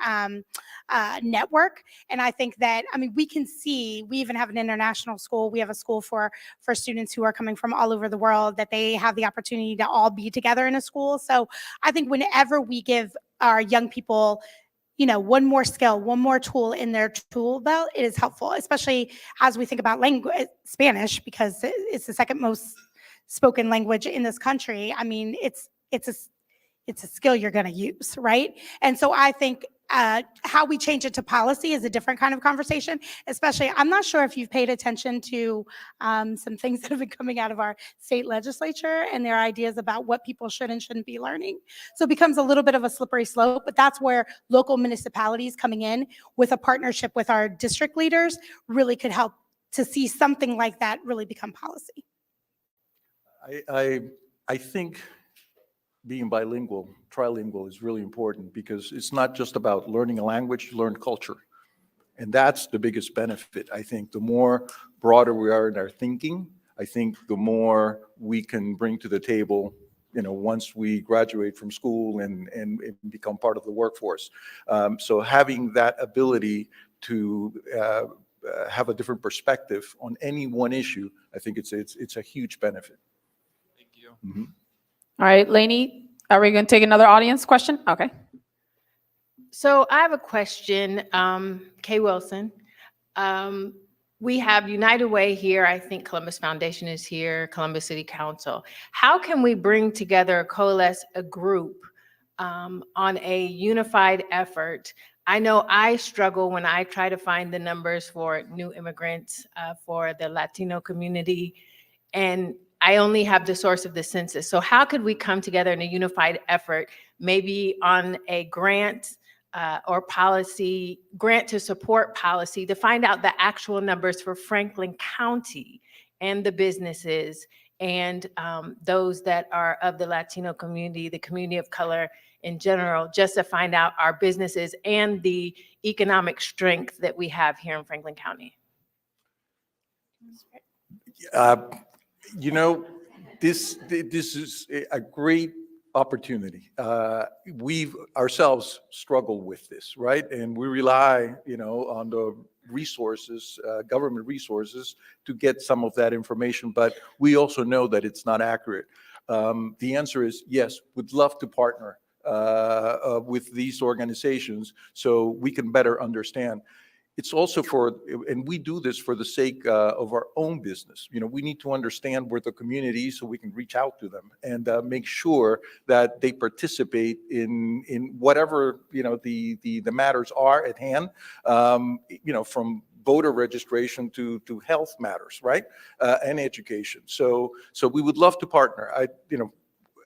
network. And I think that, I mean, we can see, we even have an international school. We have a school for students who are coming from all over the world, that they have the opportunity to all be together in a school. So I think whenever we give our young people, you know, one more skill, one more tool in their tool belt, it is helpful, especially as we think about language, Spanish, because it's the second most spoken language in this country. I mean, it's a skill you're going to use, right? And so I think how we change it to policy is a different kind of conversation. Especially, I'm not sure if you've paid attention to some things that have been coming out of our state legislature and their ideas about what people should and shouldn't be learning. So it becomes a little bit of a slippery slope, but that's where local municipalities coming in with a partnership with our district leaders really could help to see something like that really become policy. I think being bilingual, trilingual is really important, because it's not just about learning a language, you learn culture. And that's the biggest benefit. I think the more broader we are in our thinking, I think the more we can bring to the table, you know, once we graduate from school and become part of the workforce. So having that ability to have a different perspective on any one issue, I think it's a huge benefit. Thank you. Mm-hmm. All right, Lainey, are we going to take another audience question? Okay. So I have a question, Kay Wilson. We have United Way here. I think Columbus Foundation is here, Columbus City Council. How can we bring together, coalesce a group on a unified effort? I know I struggle when I try to find the numbers for new immigrants for the Latino community, and I only have the source of the census. So how could we come together in a unified effort, maybe on a grant or policy, grant to support policy, to find out the actual numbers for Franklin County and the businesses and those that are of the Latino community, the community of color in general, just to find out our businesses and the economic strength that we have here in Franklin County? You know, this is a great opportunity. We've ourselves struggled with this, right? And we rely, you know, on the resources, government resources, to get some of that information, but we also know that it's not accurate. The answer is yes, we'd love to partner with these organizations so we can better understand. It's also and we do this for the sake of our own business. You know, we need to understand where the community is so we can reach out to them and make sure that they participate in whatever, you know, the matters are at hand, you know, from voter registration to health matters, right? And education. So we would love to partner. You know,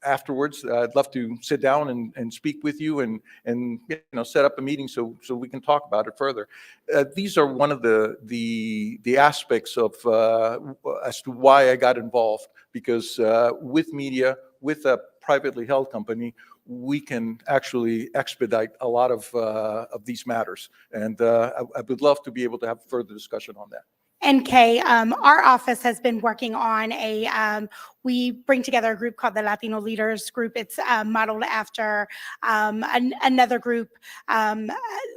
afterwards, I'd love to sit down and speak with you and you know, set up a meeting so we can talk about it further. These are one of the aspects of as to why I got involved, because with media, with a privately held company, we can actually expedite a lot of these matters, and I would love to be able to have further discussion on that. And Kay, our office has been working on we bring together a group called the Latino Leaders Group. It's modeled after another group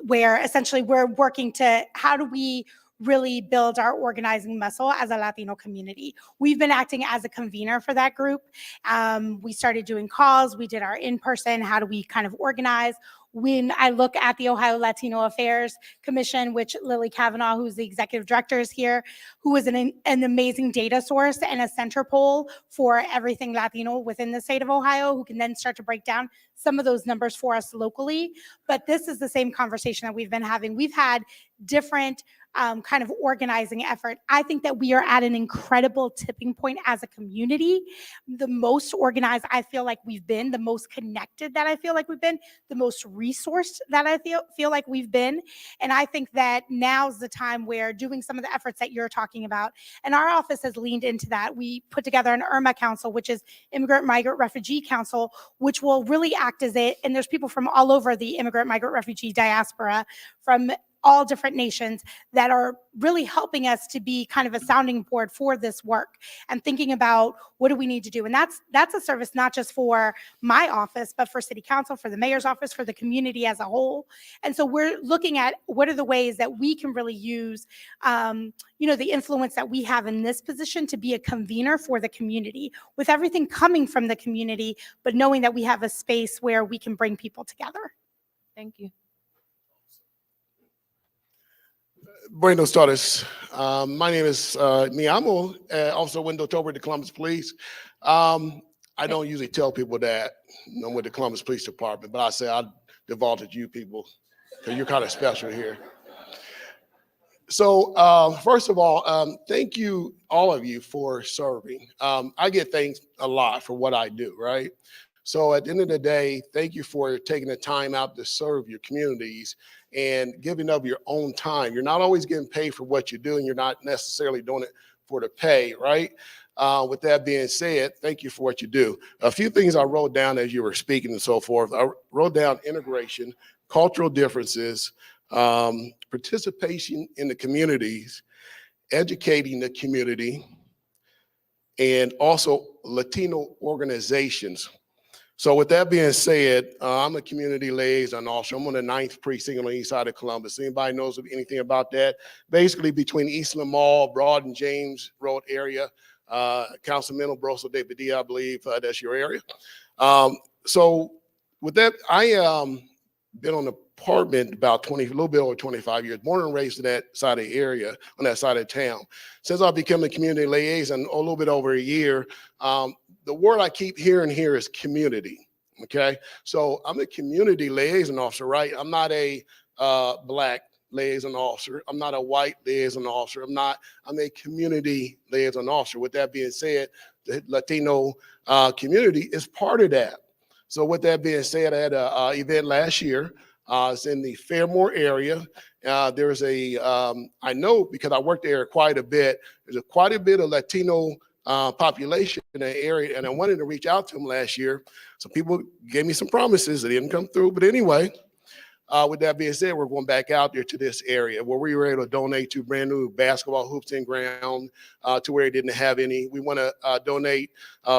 where essentially we're working to, how do we really build our organizing muscle as a Latino community? We've been acting as a convener for that group. We started doing calls. We did our in-person, how do we kind of organize? When I look at the Ohio Latino Affairs Commission, which Lily Kavanaugh, who's the executive director, is here, who is an amazing data source and a center pole for everything Latino within the state of Ohio, who can then start to break down some of those numbers for us locally. But this is the same conversation that we've been having. We've had different kind of organizing effort. I think that we are at an incredible tipping point as a community. The most organized I feel like we've been, the most connected that I feel like we've been, the most resourced that I feel like we've been. And I think that now's the time where doing some of the efforts that you're talking about, and our office has leaned into that. We put together an IRMA Council, which is Immigrant Migrant Refugee Council, which will really act as it, and there's people from all over the immigrant, migrant, refugee diaspora, from all different nations that are really helping us to be kind of a sounding board for this work and thinking about what do we need to do. And that's a service not just for my office, but for city council, for the mayor's office, for the community as a whole. And so we're looking at what are the ways that we can really use, the influence that we have in this position to be a convener for the community, with everything coming from the community, but knowing that we have a space where we can bring people together. Thank you. Buenos tardes. My name is Miamo, also window over the Columbus Police. I don't usually tell people that I'm with the Columbus Police Department, but I say I default to you people because you're kind of special here. So first of all, thank you, all of you, for serving. I get thanked a lot for what I do, right? So at the end of the day, thank you for taking the time out to serve your communities and giving up your own time. You're not always getting paid for what you do, and you're not necessarily doing it for the pay, right? With that being said, thank you for what you do. A few things I wrote down as you were speaking and so forth. I wrote down integration, cultural differences, participation in the communities, educating the community, and also Latino organizations. So with that being said, I'm a community liaison officer. I'm on the 9th precinct on the east side of Columbus. Anybody knows anything about that? Basically between Eastland Mall, Broad and James Road area, Councilman Broso de Padilla, I believe that's your area. So with that, I been on the apartment about a little bit over 25 years, born and raised in that side of the area, on that side of town. Since I became a community liaison a little bit over a year, the word I keep hearing here is community, okay? So I'm a community liaison officer, right? I'm not a black liaison officer. I'm not a white liaison officer. I'm a community liaison officer. With that being said, the Latino community is part of that. So with that being said, I had an event last year. It's in the Fairmore area. There's I know because I worked there quite a bit, there's quite a bit of Latino population in that area, and I wanted to reach out to them last year. Some people gave me some promises that didn't come through, but anyway, with that being said, we're going back out there to this area where we were able to donate to brand new basketball hoops and ground to where it didn't have any. We want to donate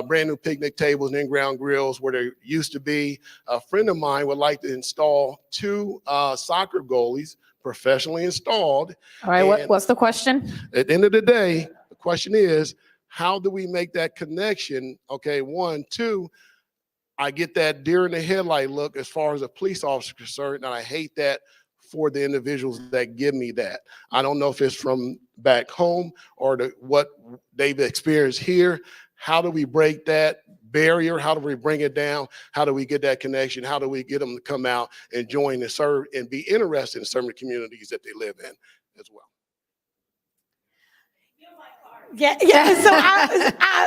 brand new picnic tables and in-ground grills where there used to be. A friend of mine would like to install 2 soccer goalies, professionally installed. All right, what's the question? At the end of the day, the question is, how do we make that connection? Okay, 1, 2, I get that deer in the headlight look as far as a police officer is concerned, and I hate that for the individuals that give me that. I don't know if it's from back home or what they've experienced here. How do we break that barrier? How do we bring it down? How do we get that connection? How do we get them to come out and join and serve and be interested in serving the communities that they live in as well? Yeah.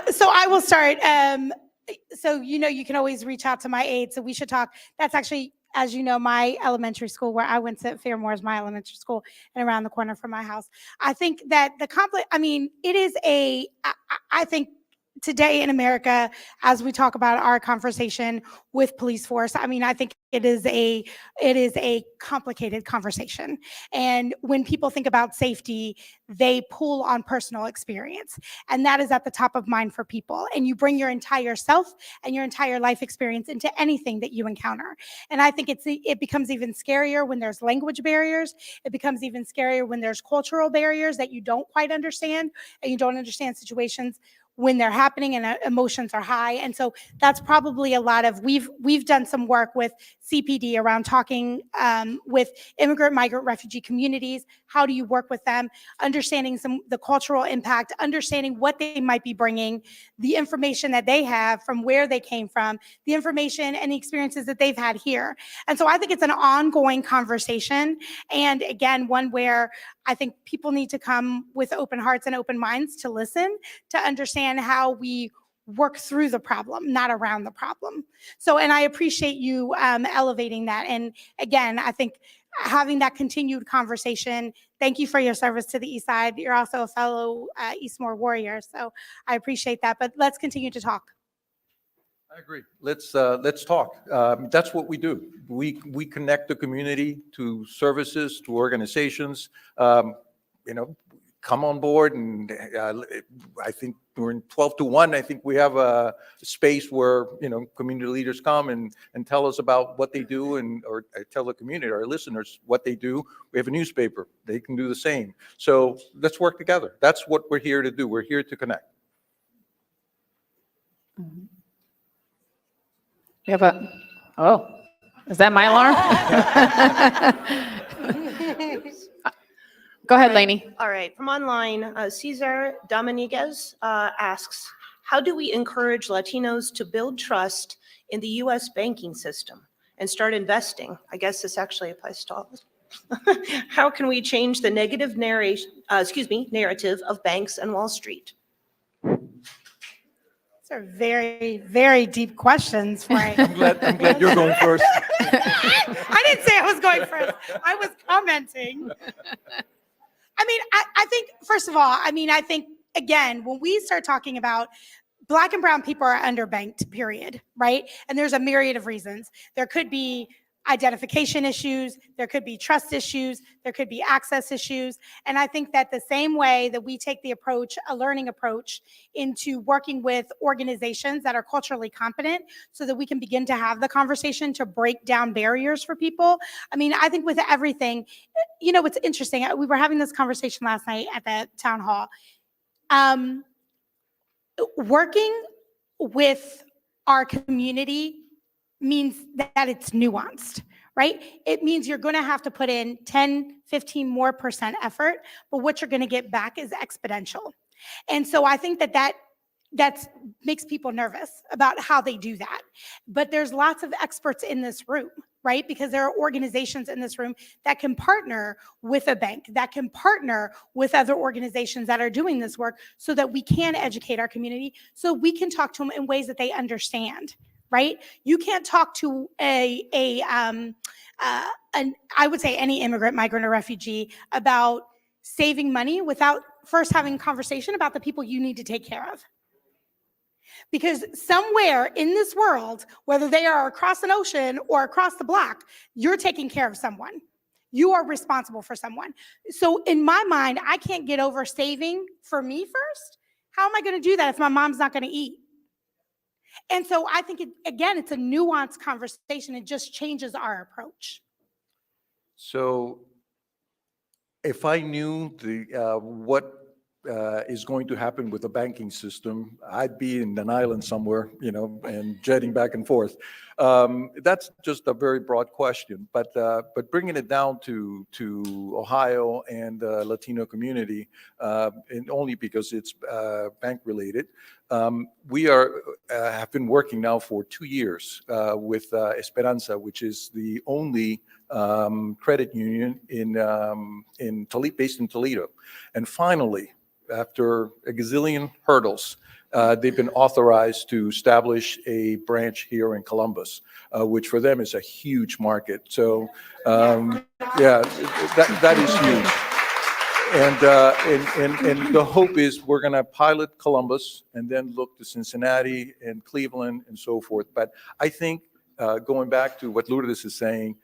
So I will start. So, you can always reach out to my aide. So we should talk. That's actually, as you know, my elementary school where I went to. Fairmore is my elementary school and around the corner from my house. I think that it is I think today in America, as we talk about our conversation with police force, I think it is a complicated conversation. And when people think about safety, they pull on personal experience. And that is at the top of mind for people. And you bring your entire self and your entire life experience into anything that you encounter. And I think it becomes even scarier when there's language barriers. It becomes even scarier when there's cultural barriers that you don't quite understand, and you don't understand situations when they're happening and emotions are high. And so that's probably a lot of, we've done some work with CPD around talking with immigrant, migrant, refugee communities. How do you work with them? Understanding the cultural impact, understanding what they might be bringing, the information that they have from where they came from, the information and the experiences that they've had here. And so I think it's an ongoing conversation. And again, one where I think people need to come with open hearts and open minds to listen, to understand how we work through the problem, not around the problem. So, and I appreciate you elevating that. And again, I think having that continued conversation, thank you for your service to the East Side. You're also a fellow Eastmore warrior, so I appreciate that. But let's continue to talk. I agree. Let's talk. That's what we do. We connect the community to services, to organizations. Come on board, and I think we're in 12 to 1. I think we have a space where community leaders come and tell us about what they do, or tell the community, our listeners, what they do. We have a newspaper; they can do the same. So let's work together. That's what we're here to do. We're here to connect. We have is that my alarm? Go ahead, Lainey. All right, from online, Cesar Dominguez asks, how do we encourage Latinos to build trust in the U.S. banking system and start investing? I guess this actually applies to all of us. How can we change the negative narrative of banks and Wall Street? These are very, very deep questions, Frank. I'm glad you're going first. I didn't say I was going first. I was commenting. I think, first of all, I think, again, when we start talking about Black and brown people are underbanked, period, right? And there's a myriad of reasons. There could be identification issues, there could be trust issues, there could be access issues. And I think that the same way that we take the approach, a learning approach, into working with organizations that are culturally competent so that we can begin to have the conversation to break down barriers for people. I think with everything, it's interesting. We were having this conversation last night at the town hall. Working with our community means that it's nuanced, right? It means you're going to have to put in 10, 15% more effort, but what you're going to get back is exponential. And so I think that makes people nervous about how they do that. But there's lots of experts in this room, right? Because there are organizations in this room that can partner with a bank, that can partner with other organizations that are doing this work so that we can educate our community, so we can talk to them in ways that they understand, right? You can't talk to I would say any immigrant, migrant, or refugee about saving money without first having a conversation about the people you need to take care of. Because somewhere in this world, whether they are across an ocean or across the block, you're taking care of someone. You are responsible for someone. So in my mind, I can't get over saving for me first. How am I going to do that if my mom's not going to eat? And so I think, it's a nuanced conversation. It just changes our approach. So if I knew what is going to happen with the banking system, I'd be in an island somewhere, and jetting back and forth. That's just a very broad question, but bringing it down to Ohio and the Latino community, and only because it's bank related, we have been working now for 2 years with Esperanza, which is the only credit union based in Toledo, and finally, after a gazillion hurdles, they've been authorized to establish a branch here in Columbus, which for them is a huge market. So, that is huge. And the hope is we're going to pilot Columbus and then look to Cincinnati and Cleveland and so forth. But I think going back to what Lourdes is saying,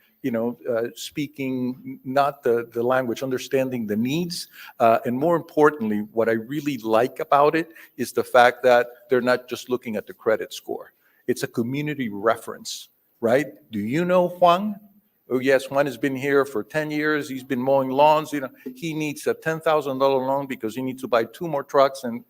speaking not the language, understanding the needs. And more importantly, what I really like about it is the fact that they're not just looking at the credit score. It's a community reference, right? Do you know Juan? Oh, yes, Juan has been here for 10 years. He's been mowing lawns. He needs a $10,000 loan because he needs to buy 2 more trucks. And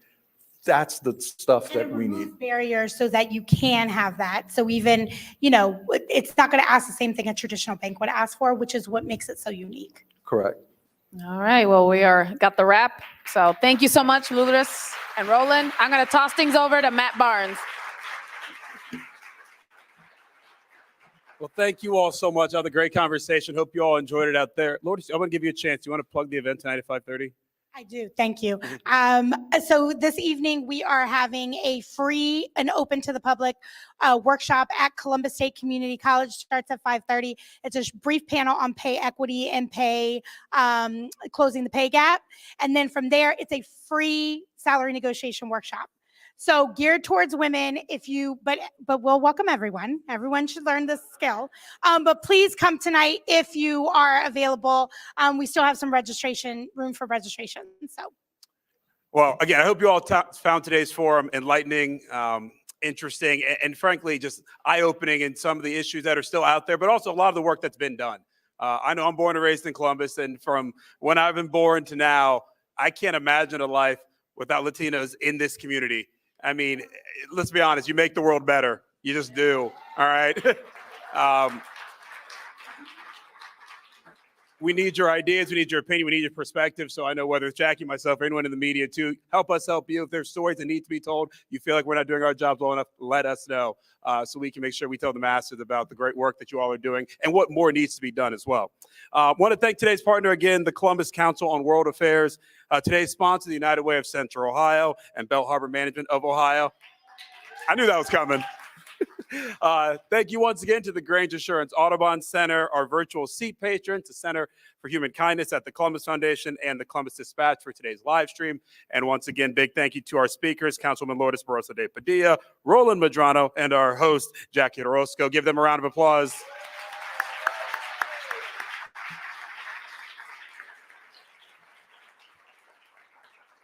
that's the stuff that we need. Barriers so that you can have that. So even, it's not going to ask the same thing a traditional bank would ask for, which is what makes it so unique. Correct. All right. Well, got the wrap. So thank you so much, Lourdes and Roland. I'm going to toss things over to Matt Barnes. Well, thank you all so much. Another great conversation. Hope you all enjoyed it out there. Lourdes, I want to give you a chance. You want to plug the event tonight at 5:30? I do. Thank you. So this evening we are having a free and open to the public workshop at Columbus State Community College. Starts at 5:30. It's a brief panel on pay equity and closing the pay gap. And then from there, it's a free salary negotiation workshop. So geared towards women, but we'll welcome everyone. Everyone should learn this skill. But please come tonight if you are available. We still have some room for registration. So. Well, again, I hope you all found today's forum enlightening, interesting, and frankly, just eye-opening in some of the issues that are still out there, but also a lot of the work that's been done. I know I'm born and raised in Columbus, and from when I've been born to now, I can't imagine a life without Latinos in this community. I mean, let's be honest, you make the world better. You just do, all right? We need your ideas, we need your opinion, we need your perspective. So I know whether it's Jackie, myself, or anyone in the media too, help us help you. If there's stories that need to be told, you feel like we're not doing our jobs well enough, let us know so we can make sure we tell the masses about the great work that you all are doing and what more needs to be done as well. Want to thank today's partner again, the Columbus Council on World Affairs. Today's sponsor, the United Way of Central Ohio and Bell Harbor Management of Ohio. I knew that was coming. Thank you once again to the Grange Assurance Audubon Center, our virtual seat patrons, the Center for Human Kindness at the Columbus Foundation, and the Columbus Dispatch for today's live stream. And once again, big thank you to our speakers, Councilwoman Lourdes Barroso de Padilla, Roland Medrano, and our host, Jackie Orozco. Give them a round of applause.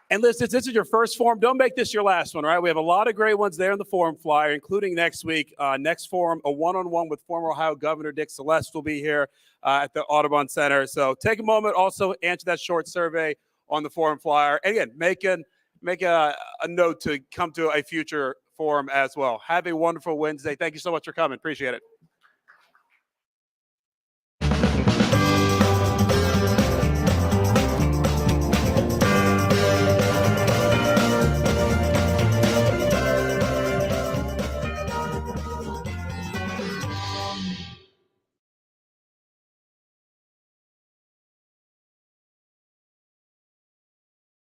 And listeners, this is your first forum. Don't make this your last one, right? We have a lot of great ones there in the forum flyer, including next week. Next forum, a one-on-one with former Ohio Governor Dick Celeste will be here at the Audubon Center. So take a moment, also answer that short survey on the forum flyer. And again, make a note to come to a future forum as well. Have a wonderful Wednesday. Thank you so much for coming. Appreciate it.